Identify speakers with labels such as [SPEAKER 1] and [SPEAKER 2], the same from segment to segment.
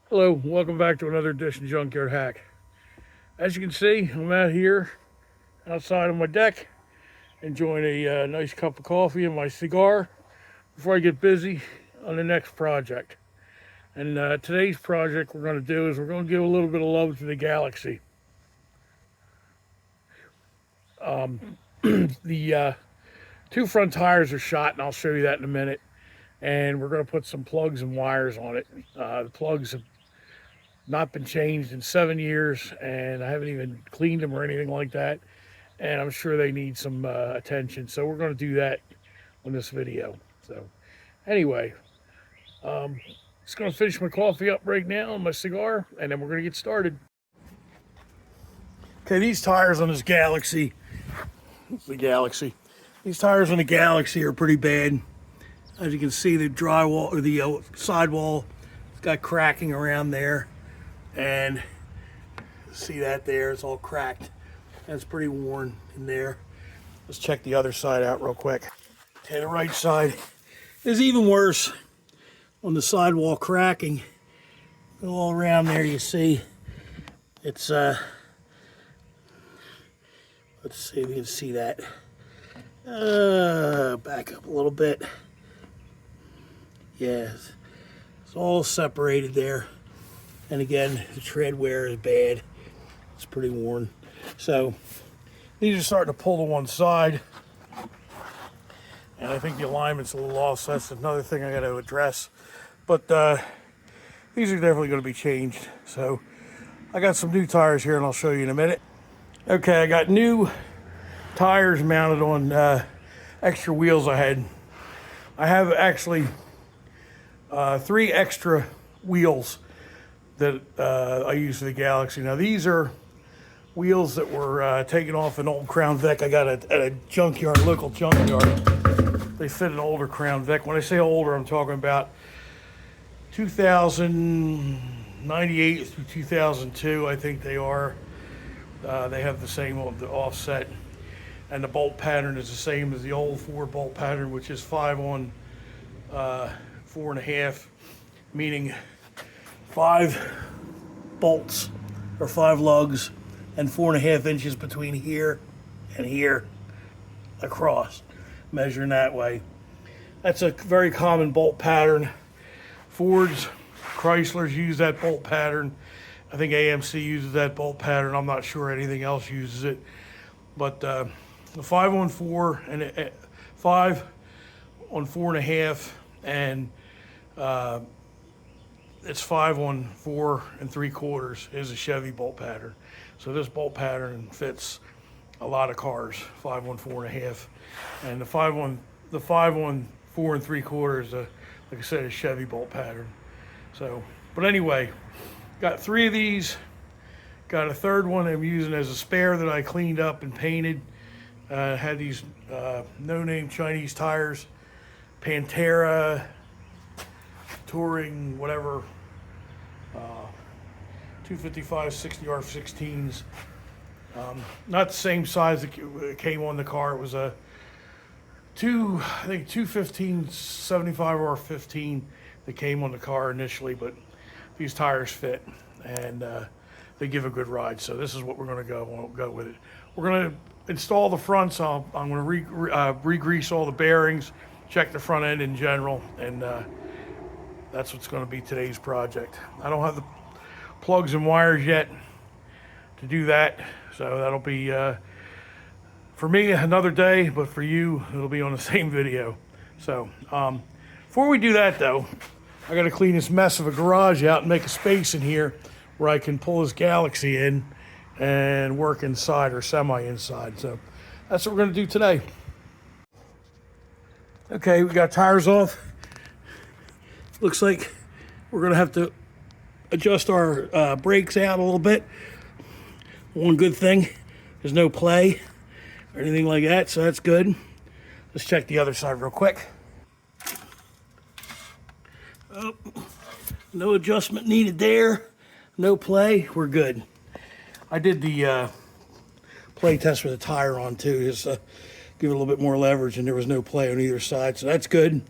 [SPEAKER 1] Hello, welcome back to another edition Junkyard Hack. As you can see, I'm out here outside on my deck, enjoying a nice cup of coffee and my cigar before I get busy on the next project. And today's project we're going to do is we're going to give a little bit of love to the Galaxie. The two front tires are shot, and I'll show you that in a minute. And we're going to put some plugs and wires on it. The plugs have not been changed in 7 years, and I haven't even cleaned them or anything like that. And I'm sure they need some attention. So we're going to do that on this video. So anyway, just going to finish my coffee up right now and my cigar, and then we're going to get started. Okay, these tires on this Galaxie, the Galaxie, these tires on the Galaxie are pretty bad. As you can see, the drywall or the sidewall, it's got cracking around there, and see that there, it's all cracked. That's pretty worn in there. Let's check the other side out real quick. Okay, the right side is even worse on the sidewall cracking. All around there you see it's let's see if you can see that. Back up a little bit. Yes, it's all separated there. And again, the tread wear is bad. It's pretty worn. So these are starting to pull to one side, and I think the alignment's a little off, so that's another thing I got to address. But these are definitely going to be changed. So I got some new tires here, and I'll show you in a minute. Okay, I got new tires mounted on extra wheels I had. I have actually 3 extra wheels that I use for the Galaxie. Now these are wheels that were taken off an old Crown Vic I got at a junkyard, local junkyard. They fit an older Crown Vic. When I say older, I'm talking about 2098 through 2002, I think they are. They have the same the offset, and the bolt pattern is the same as the old Ford bolt pattern, which is 5 on 4.5, meaning 5 bolts or 5 lugs and 4.5 inches between here and here across, measuring that way. That's a very common bolt pattern. Fords, Chryslers use that bolt pattern. I think AMC uses that bolt pattern. I'm not sure anything else uses it. But the 5 on 4 and 5 on 4.5, and it's 5 on 4 3/4 is a Chevy bolt pattern. So this bolt pattern fits a lot of cars, 5 on 4.5, and the 5 on 4 3/4, like I said, a Chevy bolt pattern. So, but anyway, got 3 of these. Got a third one I'm using as a spare that I cleaned up and painted. Had these no-name Chinese tires, Pantera, Touring, whatever, 255 60R16s. Not the same size that came on the car. It was a I think 215 75R15 that came on the car initially, but these tires fit, and they give a good ride. So this is what we're going to go with it. We're going to install the fronts. I'm going to re-grease all the bearings, check the front end in general, and that's what's going to be today's project. I don't have the plugs and wires yet to do that, so that'll be for me another day, but for you it'll be on the same video. So before we do that though, I got to clean this mess of a garage out and make a space in here where I can pull this Galaxie in and work inside or semi inside. So that's what we're going to do today. Okay, we got tires off. Looks like we're going to have to adjust our brakes out a little bit. One good thing, there's no play or anything like that, so that's good. Let's check the other side real quick. Oh, no adjustment needed there. No play, we're good. I did the play test with the tire on too, just give it a little bit more leverage, and there was no play on either side, so that's good.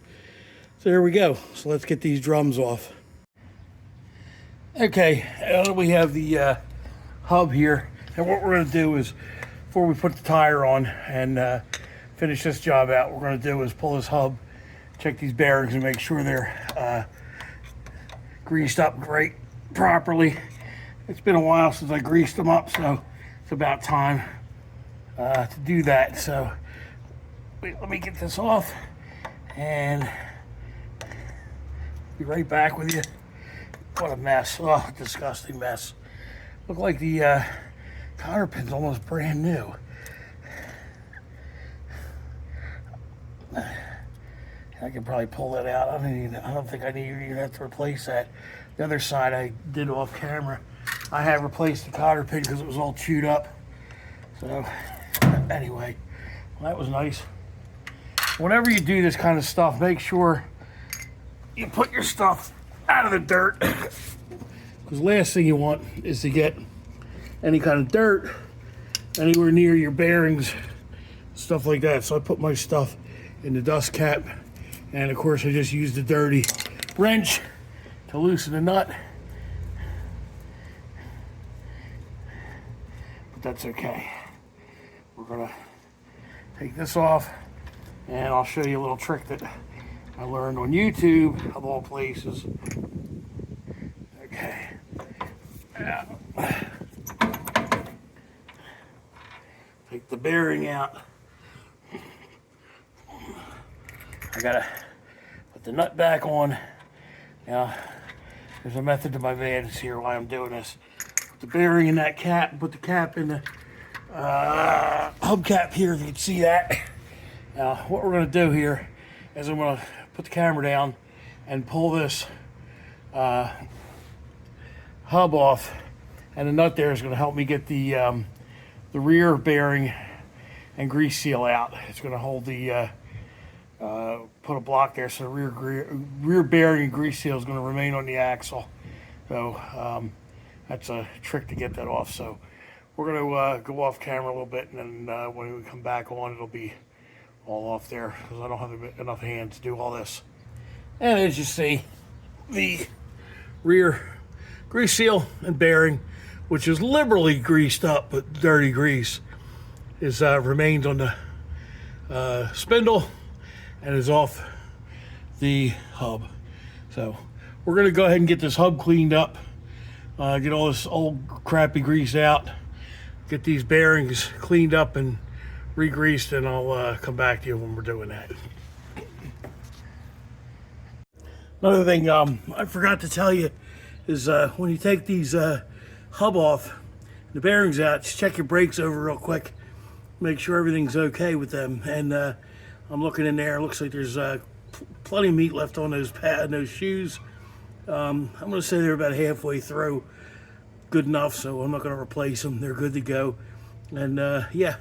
[SPEAKER 1] So there we go. So let's get these drums off. Okay, we have the hub here, and what we're going to do is, before we put the tire on and finish this job out, what we're going to do is pull this hub, check these bearings, and make sure they're greased up great properly. It's been a while since I greased them up, so it's about time to do that. So wait, let me get this off and be right back with you. What a mess. Oh, disgusting mess. Look like the counter pin's almost brand new. I can probably pull that out. I don't think I even have to replace that. The other side I did off camera. I had replaced the cotter pin because it was all chewed up. So anyway, well, that was nice. Whenever you do this kind of stuff, make sure you put your stuff out of the dirt, because last thing you want is to get any kind of dirt anywhere near your bearings, stuff like that. So I put my stuff in the dust cap, and of course I just used the dirty wrench to loosen the nut, but that's okay. We're gonna take this off, and I'll show you a little trick that I learned on YouTube, of all places. Okay. Take the bearing out. I gotta put the nut back on. Now, there's a method to my madness here why I'm doing this. Put the bearing in that cap, put the cap in the hubcap here, if you can see that. Now, what we're gonna do here is I'm gonna put the camera down and pull this hub off, and the nut there is gonna help me get the rear bearing and grease seal out. It's gonna hold the put a block there, so the rear bearing and grease seal is going to remain on the axle. So that's a trick to get that off. So we're going to go off camera a little bit, and then when we come back on, it'll be all off there, because I don't have enough hands to do all this. And as you see, the rear grease seal and bearing, which is liberally greased up but dirty grease, is remains on the spindle and is off the hub. So we're going to go ahead and get this hub cleaned up, get all this old crappy grease out, get these bearings cleaned up and re-greased, and I'll come back to you when we're doing that. Another thing I forgot to tell you is when you take these hub off, the bearings out, just check your brakes over real quick, make sure everything's okay with them. And I'm looking in there, it looks like there's plenty of meat left on those shoes. I'm going to say they're about halfway through, good enough, so I'm not going to replace them. They're good to go. And yeah,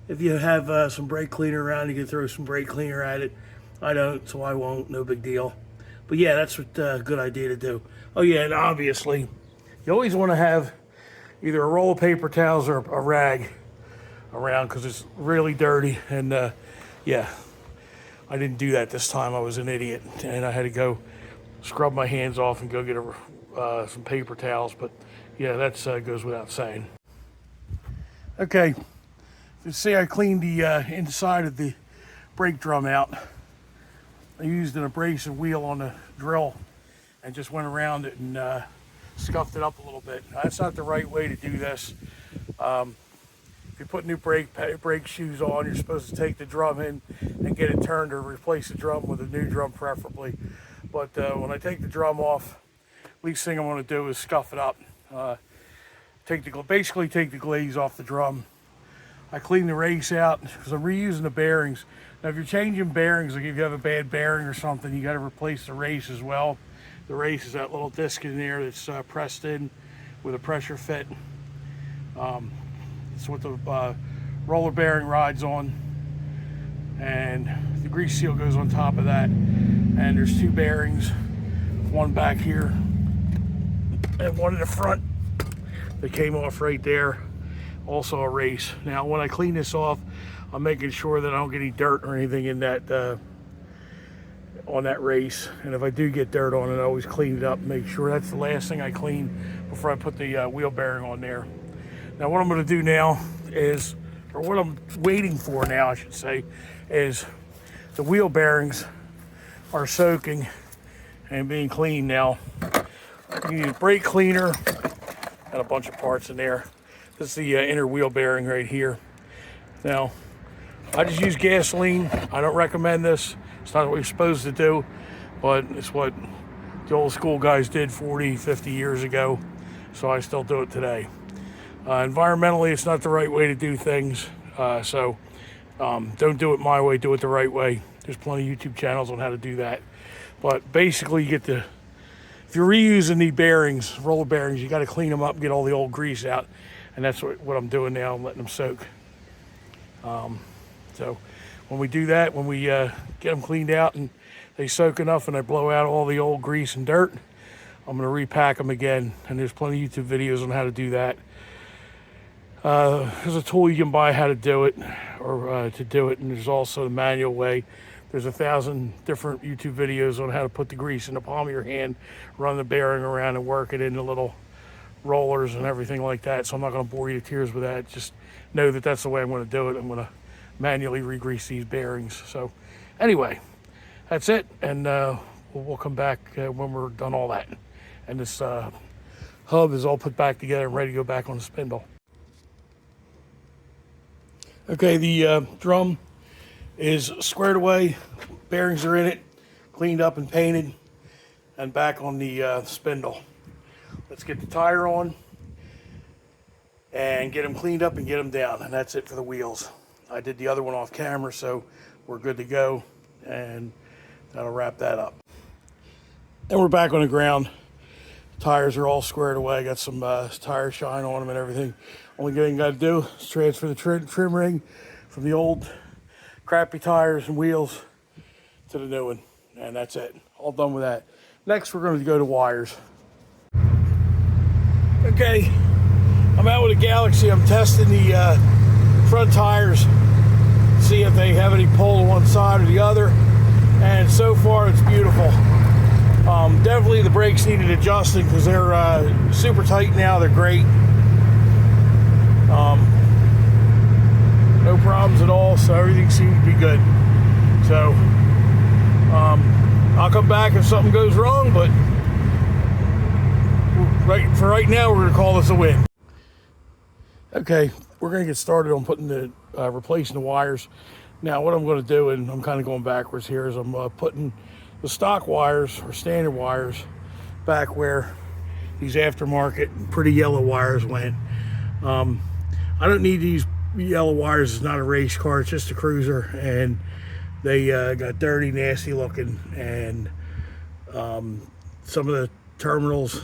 [SPEAKER 1] if you have some brake cleaner around, you can throw some brake cleaner at it. I don't, so I won't, no big deal. But yeah, that's a good idea to do. Oh yeah, and obviously, you always want to have either a roll of paper towels or a rag around, because it's really dirty. And yeah, I didn't do that this time. I was an idiot, and I had to go scrub my hands off and go get some paper towels. But yeah, that goes without saying. Okay, you see I cleaned the inside of the brake drum out. I used an abrasive wheel on the drill and just went around it and scuffed it up a little bit. That's not the right way to do this. If you put new brake shoes on, you're supposed to take the drum in and get it turned, or replace the drum with a new drum preferably. But when I take the drum off, least thing I want to do is scuff it up. Basically take the glaze off the drum. I clean the race out because I'm reusing the bearings. Now if you're changing bearings, like if you have a bad bearing or something, you got to replace the race as well. The race is that little disc in there that's pressed in with a pressure fit. It's what the roller bearing rides on, and the grease seal goes on top of that. And there's two bearings, one back here and one in the front that came off right there. Also a race. Now when I clean this off, I'm making sure that I don't get any dirt or anything in that on that race. And if I do get dirt on it, I always clean it up, make sure that's the last thing I clean before I put the wheel bearing on there. Now what I'm going to do now is, or what I'm waiting for now I should say, is the wheel bearings are soaking and being cleaned now. You need a brake cleaner and a bunch of parts in there. This is the inner wheel bearing right here. Now, I just use gasoline. I don't recommend this. It's not what you're supposed to do, but it's what the old school guys did 40, 50 years ago, so I still do it today. Environmentally, it's not the right way to do things, so don't do it my way, do it the right way. There's plenty of YouTube channels on how to do that. But basically, you get the, if you're reusing the bearings, roller bearings, you got to clean them up and get all the old grease out. And that's what I'm doing now. I'm letting them soak. So when we do that, when we get them cleaned out and they soak enough and I blow out all the old grease and dirt, I'm going to repack them again. And there's plenty of YouTube videos on how to do that. There's a tool you can buy how to do it, or to do it, and there's also the manual way. There's 1,000 different YouTube videos on how to put the grease in the palm of your hand, run the bearing around and work it into little rollers and everything like that. So I'm not going to bore you to tears with that. Just know that that's the way I'm going to do it. I'm going to manually re-grease these bearings. So anyway, that's it. And we'll come back when we're done all that. And this hub is all put back together and ready to go back on the spindle. Okay, the drum is squared away, bearings are in it, cleaned up and painted, and back on the spindle. Let's get the tire on and get them cleaned up and get them down, and that's it for the wheels. I did the other one off camera, so we're good to go, and that'll wrap that up. And we're back on the ground. Tires are all squared away, got some tire shine on them and everything. Only thing I got to do is transfer the trim ring from the old crappy tires and wheels to the new one, and that's it. All done with that. Next, we're going to go to wires. Okay, I'm out with a Galaxie. I'm testing the front tires, see if they have any pull to one side or the other, and so far it's beautiful. Definitely the brakes needed adjusting because they're super tight now. They're great. No problems at all, so everything seems to be good. So I'll come back if something goes wrong, but for right now, we're going to call this a win. Okay, we're going to get started on putting the replacing the wires. Now, what I'm going to do, and I'm kind of going backwards here, is I'm putting the stock wires or standard wires back where these aftermarket pretty yellow wires went. I don't need these yellow wires. It's not a race car, it's just a cruiser, and they got dirty, nasty looking, and some of the terminals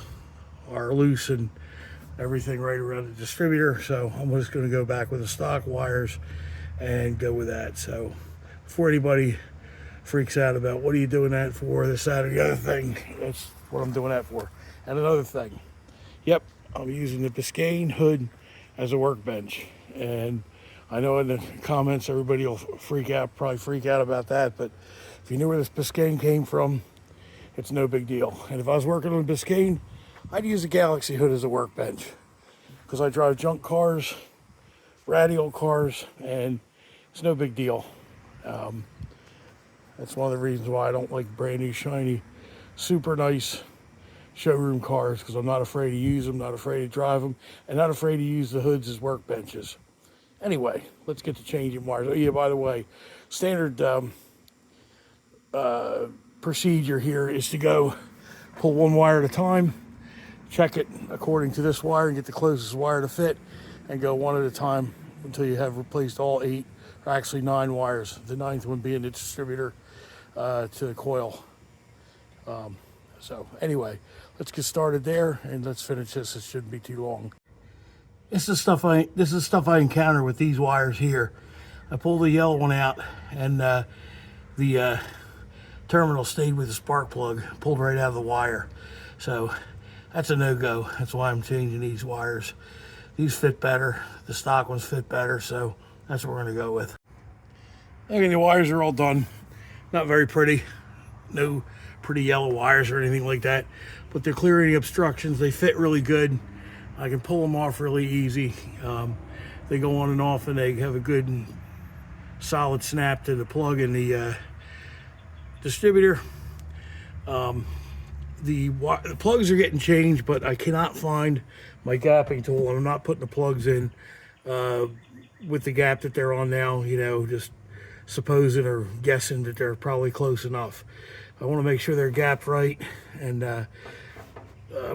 [SPEAKER 1] are loose and everything right around the distributor. So I'm just going to go back with the stock wires and go with that. So before anybody freaks out about what are you doing that for, this, that, or the other thing, that's what I'm doing that for. And another thing, yep, I'm using the Biscayne hood as a workbench. And I know in the comments everybody will probably freak out about that, but if you knew where this Biscayne came from, it's no big deal. And if I was working on a Biscayne, I'd use a Galaxie hood as a workbench because I drive junk cars, ratty old cars, and it's no big deal. That's one of the reasons why I don't like brand new, shiny, super nice showroom cars, because I'm not afraid to use them, not afraid to drive them, and not afraid to use the hoods as workbenches. Anyway, let's get to changing wires. Oh yeah, by the way, standard procedure here is to go pull one wire at a time, check it according to this wire and get the closest wire to fit, and go one at a time until you have replaced all 8, or actually 9 wires, the 9th one being the distributor to the coil. So anyway, let's get started there and let's finish this. It shouldn't be too long. This is stuff I encounter with these wires here. I pulled the yellow one out, and the terminal stayed with the spark plug, pulled right out of the wire. So that's a no-go. That's why I'm changing these wires. These fit better. The stock ones fit better, so that's what we're going to go with. Okay, the wires are all done. Not very pretty. no pretty yellow wires or anything like that, but they're clear any obstructions. They fit really good. I can pull them off really easy. They go on and off, and they have a good solid snap to the plug in the distributor. The plugs are getting changed, but I cannot find my gapping tool, and I'm not putting the plugs in with the gap that they're on now, you know, just supposing or guessing that they're probably close enough. I want to make sure they're gapped right, and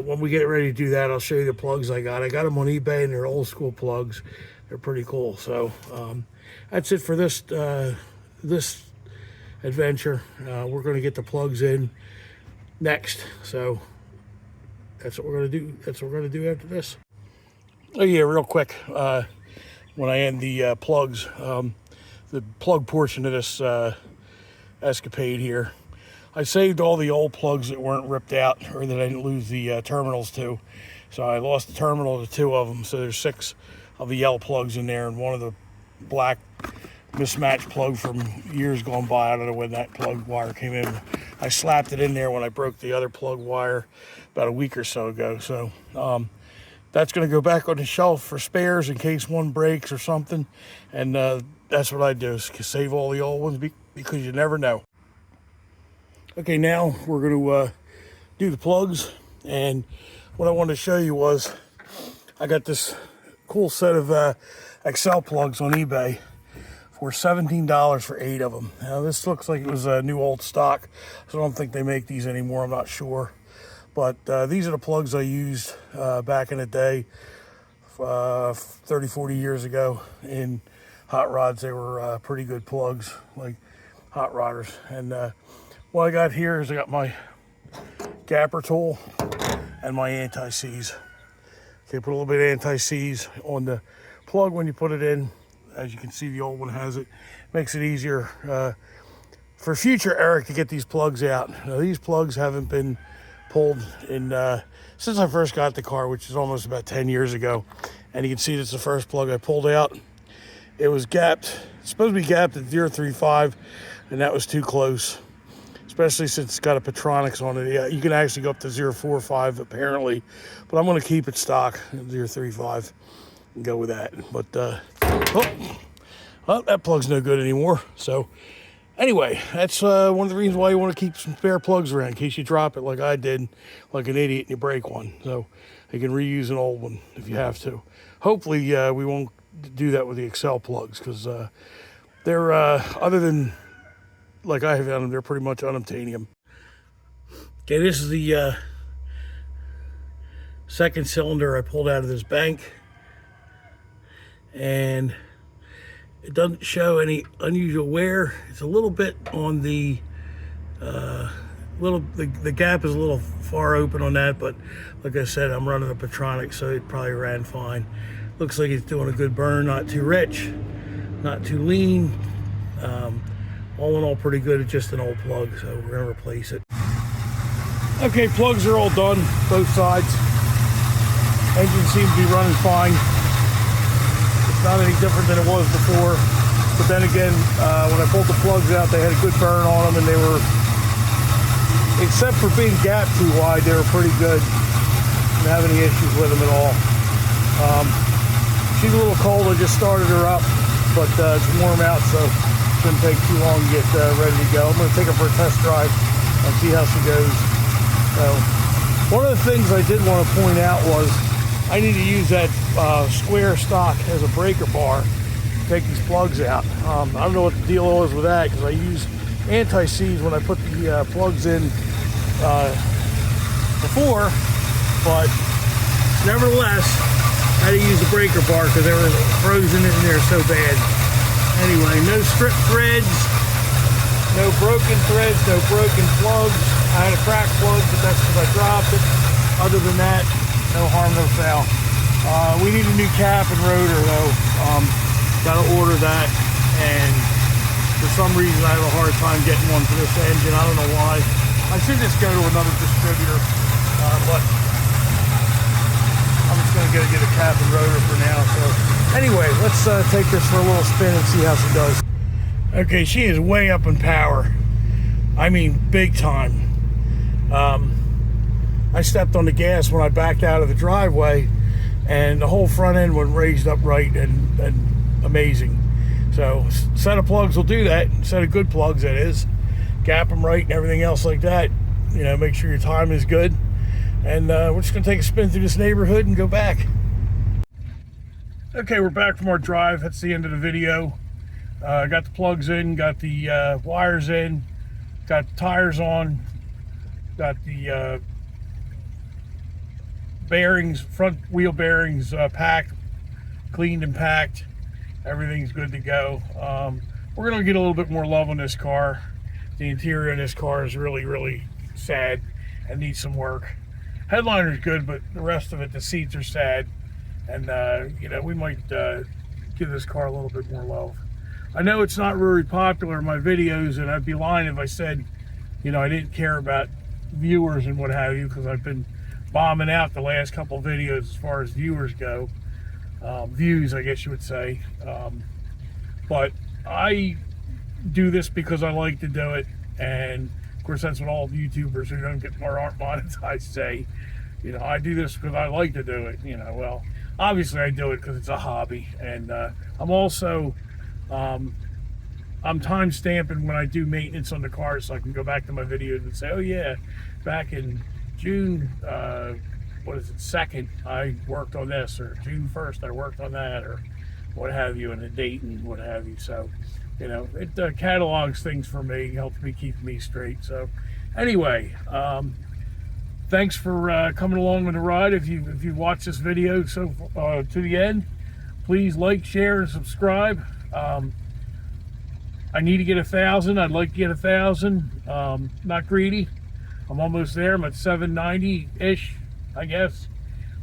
[SPEAKER 1] when we get ready to do that, I'll show you the plugs I got. I got them on eBay, and they're old school plugs. They're pretty cool. So that's it for this this adventure. We're going to get the plugs in next. So that's what we're going to do. That's what we're going to do after this. Oh yeah, real quick. When I end the plugs, the plug portion of this escapade here, I saved all the old plugs that weren't ripped out or that I didn't lose the terminals to. So I lost the terminal to 2 of them. So there's 6 of the yellow plugs in there, and one of the black mismatched plug from years gone by. I don't know when that plug wire came in. I slapped it in there when I broke the other plug wire about a week or so ago. So that's going to go back on the shelf for spares in case one breaks or something. And that's what I do, is save all the old ones because you never know. Okay, now we're going to do the plugs. And what I wanted to show you was I got this cool set of Excel plugs on eBay for $17 for 8 of them. Now this looks like it was a new old stock, so I don't think they make these anymore. I'm not sure. But these are the plugs I used back in the day, 30, 40 years ago in hot rods. They were pretty good plugs, like hot rodders. And what I got here is I got my gapper tool and my anti-seize. Okay, put a little bit of anti-seize on the plug when you put it in. As you can see, the old one has it. Makes it easier for future Eric to get these plugs out. Now, these plugs haven't been pulled in since I first got the car, which is almost about 10 years ago. And you can see that's the first plug I pulled out. It was gapped. It's supposed to be gapped at 0.35, and that was too close, especially since it's got a Petronics on it. Yeah, you can actually go up to 0.45 apparently, but I'm going to keep it stock at 0.35 and go with that. But well, that plug's no good anymore. So anyway, that's one of the reasons why you want to keep some spare plugs around in case you drop it like I did, like an idiot, and you break one. So you can reuse an old one if you have to. Hopefully we won't do that with the Excel plugs, because they're other than like I have on them, they're pretty much unobtainium. Okay, this is the second cylinder I pulled out of this bank, and it doesn't show any unusual wear. It's a little bit on the the gap is a little far open on that, but like I said, I'm running a Petronics, so it probably ran fine. Looks like it's doing a good burn, not too rich, not too lean. All in all, pretty good. It's just an old plug, so we're gonna replace it. Okay, plugs are all done, both sides. Engine seems to be running fine. It's not any different than it was before. But then again, when I pulled the plugs out, they had a good burn on them, and they were, except for being gapped too wide, they were pretty good. Didn't have any issues with them at all. She's a little cold. I just started her up, but it's warm out, so it shouldn't take too long to get ready to go. I'm going to take her for a test drive and see how she goes. So, one of the things I did want to point out was I need to use that square stock as a breaker bar to take these plugs out. I don't know what the deal was with that, because I use anti-seize when I put the plugs in before, but nevertheless, I had to use the breaker bar because they were frozen in there so bad. Anyway, no strip threads, no broken threads, no broken plugs. I had a cracked plug, but that's because I dropped it. Other than that, no harm, no foul. We need a new cap and rotor though. Got to order that, and for some reason I have a hard time getting one for this engine. I don't know why. I should just go to another distributor, but I'm just going to get a cap and rotor for now. So anyway, let's take this for a little spin and see how she does. Okay, she is way up in power. I mean, big time. I stepped on the gas when I backed out of the driveway, and the whole front end went raised up right and amazing. So set of plugs will do that. Set of good plugs, that is. Gap them right and everything else like that. You know, make sure your time is good. And we're just going to take a spin through this neighborhood and go back. Okay, we're back from our drive. That's the end of the video. Got the plugs in, got the wires in, got the tires on, got the bearings, front wheel bearings packed, cleaned and packed. Everything's good to go. We're going to get a little bit more love on this car. The interior in this car is really, really sad and needs some work. Headliner's good, but the rest of it, the seats are sad. And, you know, we might give this car a little bit more love. I know it's not very popular in my videos, and I'd be lying if I said, you know, I didn't care about viewers and what have you, because I've been bombing out the last couple of videos as far as viewers go. Views, I guess you would say. But I do this because I like to do it, and of course that's what all YouTubers who don't get or aren't monetized say. You know, I do this because I like to do it. You know, well, obviously I do it because it's a hobby, and I'm also I'm time stamping when I do maintenance on the car, so I can go back to my videos and say, oh yeah, back in June, what is it, 2nd, I worked on this, or June 1st, I worked on that, or what have you, and a date and what have you. So, you know, it catalogs things for me, helps me keep me straight. So, anyway, thanks for coming along on the ride. If you watched this video so to the end, please like, share, and subscribe. I need to get 1,000. I'd like to get 1,000. Not greedy. I'm almost there. I'm at 790-ish, I guess.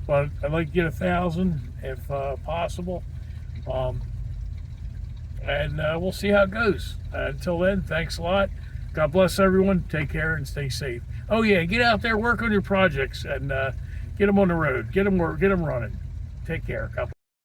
[SPEAKER 1] But I'd like to get 1,000 if possible. And we'll see how it goes. Until then, thanks a lot. God bless everyone. Take care and stay safe. Oh yeah, get out there, work on your projects, and get them on the road. Get them running. Take care. God bless.